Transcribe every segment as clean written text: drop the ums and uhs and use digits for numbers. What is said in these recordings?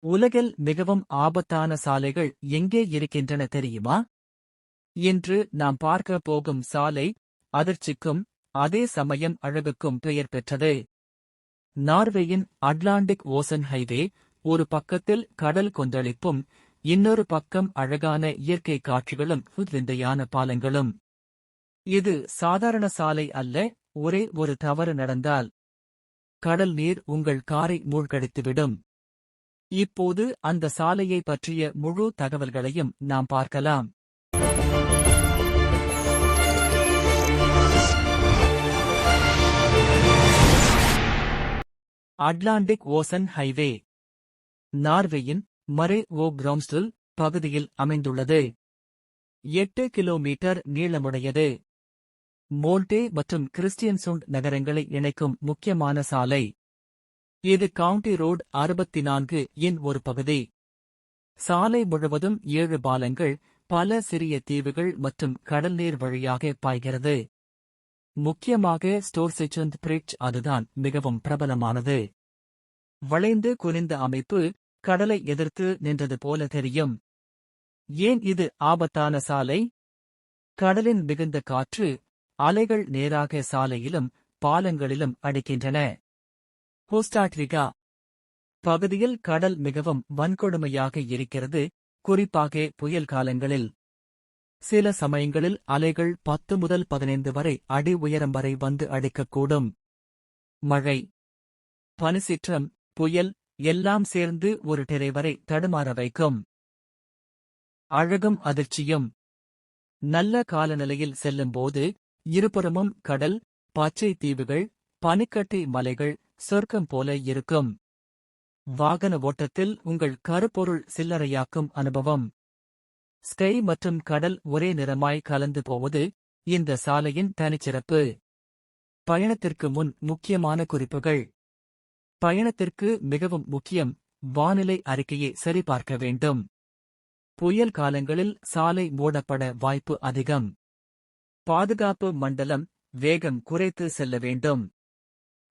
உலகில் மிகவும் ஆபத்தான சாலைகள் எங்கே இருக்கின்றன தெரியுமா? இன்று நாம் பார்க்க போகும் சாலை அதிர்ச்சிக்கும் அதே சமயம் அழகுக்கும் பெயர் பெற்றது. நார்வேயின் அட்லாண்டிக் ஓசன் ஹைவே ஒரு பக்கத்தில் கடல் கொந்தளிப்பும் இன்னொரு பக்கம் அழகான இயற்கை காட்சிகளும் விந்தையான பாலங்களும். இது சாதாரண சாலை அல்ல. ஒரே ஒரு தவறு நடந்தால் கடல் நீர் உங்கள் காரை மூழ்கடித்துவிடும். இப்போது அந்த சாலையை பற்றிய முழு தகவல்களையும் நாம் பார்க்கலாம். அட்லாண்டிக் ஓசன் ஹைவே நார்வேயின் மரே ஓ கிராம்ஸ்டில் பகுதியில் அமைந்துள்ளது. 8 கிலோமீட்டர் நீளமுடையது. மோல்டே மற்றும் கிறிஸ்டியன்சுண்ட் நகரங்களை இணைக்கும் முக்கியமான சாலை. இது கவுண்டி ரோட் 64 இன் ஒரு பகுதி. சாலை முழுவதும் 7 பாலங்கள், பல சிறிய தீவுகள் மற்றும் கடல்நீர் வழியாக பாய்கிறது. முக்கியமாக ஸ்டோர்செச்சந்த் பிரிட்ஜ் அதுதான் மிகவும் பிரபலமானது. வளைந்து குனிந்த அமைப்பு கடலை எதிர்த்து நின்றது போல தெரியும். ஏன் இது ஆபத்தான சாலை? கடலின் மிகுந்த காற்று அலைகள் நேராக சாலையிலும் பாலங்களிலும் அடிக்கின்றன. கோஸ்டாரிகா பகுதியில் கடல் மிகவும் வன்கொடுமையாக இருக்கிறது, குறிப்பாக புயல் காலங்களில். சில சமயங்களில் அலைகள் 10 முதல் 15 வரை அடி உயரம் வரை வந்து அடிக்கக்கூடும். மழை, பனிசீற்றம், புயல் எல்லாம் சேர்ந்து ஒரு டெரை வரை தடுமாற வைக்கும். அழகும் அதிர்ச்சியும். நல்ல காலநிலையில் செல்லும்போது இருபுறமும் கடல், பச்சை தீவுகள், பனிக்கட்டி மலைகள் சொர்க்கம் போல இருக்கும். வாகன ஓட்டத்தில் உங்கள் கருப்பொருள் சில்லறையாக்கும் அனுபவம். ஸ்கை மற்றும் கடல் ஒரே நிறமாய் கலந்து போவது இந்த சாலையின் தனிச்சிறப்பு. பயணத்திற்கு முன் முக்கியமான குறிப்புகள். பயணத்திற்கு மிகவும் முக்கியம், வானிலை அறிக்கையை சரிபார்க்க வேண்டும். புயல் காலங்களில் சாலை மூடப்பட வாய்ப்பு அதிகம். பாதுகாப்பு மண்டலம், வேகம் குறைத்து செல்ல வேண்டும்.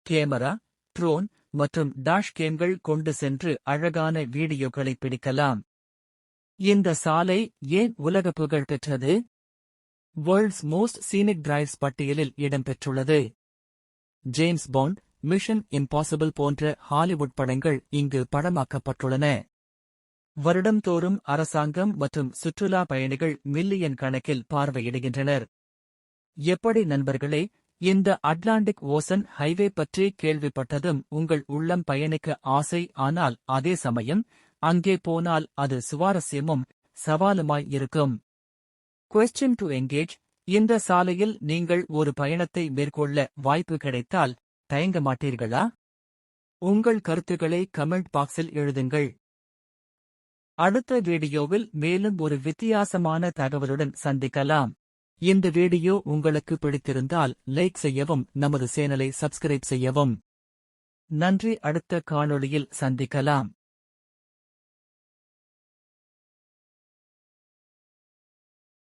கேமரா, ட்ரோன் மற்றும் டாஷ் கேம்கள் கொண்டு சென்று அழகான வீடியோக்களை பிடிக்கலாம். இந்த சாலை ஏன் உலக புகழ் பெற்றது? வேர்ல்ட்ஸ் மோஸ்ட் சீனிக் டிரைவ்ஸ் பட்டியலில் இடம்பெற்றுள்ளது. ஜேம்ஸ் பாண்ட், மிஷன் இம்பாசிபிள் போன்ற ஹாலிவுட் படங்கள் இங்கு படமாக்கப்பட்டுள்ளன. வருடம்தோறும் அரசாங்கம் மற்றும் சுற்றுலா பயணிகள் மில்லியன் கணக்கில் பார்வையிடுகின்றனர். எப்படி நண்பர்களே, இந்த அட்லாண்டிக் ஓசன் ஹைவே பற்றி கேள்விப்பட்டதும் உங்கள் உள்ளம் பயணிக்க ஆசை. ஆனால் அதே சமயம் அங்கே போனால் அது சுவாரஸ்யமும் சவாலுமாய் இருக்கும். Question to engage. இந்த சாலையில் நீங்கள் ஒரு பயணத்தை மேற்கொள்ள வாய்ப்பு கிடைத்தால் தயங்க மாட்டீர்களா? உங்கள் கருத்துக்களை கமெண்ட் பாக்ஸில் எழுதுங்கள். அடுத்த வீடியோவில் மேலும் ஒரு வித்தியாசமான தகவலுடன் சந்திக்கலாம். இந்த வீடியோ உங்களுக்கு பிடித்திருந்தால் லைக் செய்யவும் நமது சேனலை சப்ஸ்கிரைப் செய்யவும். நன்றி. அடுத்த காணொளியில் சந்திக்கலாம்.